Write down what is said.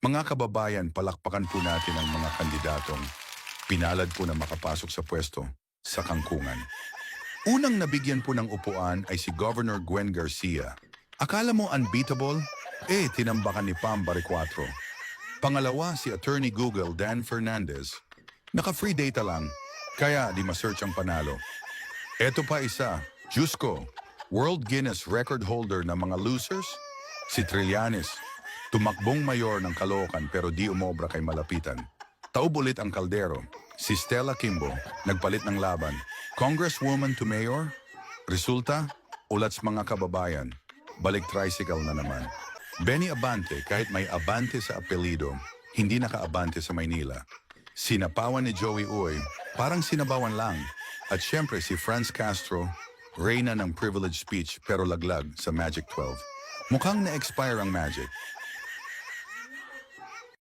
Mga kababayan, palakpakan po natin ang mga kandidatong pinalad po na makapasok sa pwesto sa kangkungan. Unang nabigyan po ng upuan ay si Governor Gwen Garcia. Akala mo unbeatable? Tinambakan ni Pam Baricuatro. Pangalawa, si Attorney Google Dan Fernandez. Naka-free data lang, kaya di ma-search ang panalo. Eto pa isa, Diyos ko, World Guinness record holder ng mga losers? Si Trillanes. Tumakbong mayor ng Caloocan pero di umobra kay malapitan. Taob ulit ang kaldero. Si Stella Kimbo, nagpalit ng laban. Congresswoman to mayor? Resulta, ulats mga kababayan. Balik tricycle na naman. Benny Abante, kahit may Abante sa apelido, hindi naka-Abante sa Maynila. Sinapawan ni Joey Uy, parang sinabawan lang. At syempre si Franz Castro, reyna ng privilege speech pero laglag sa Magic 12. Mukhang na-expire ang magic.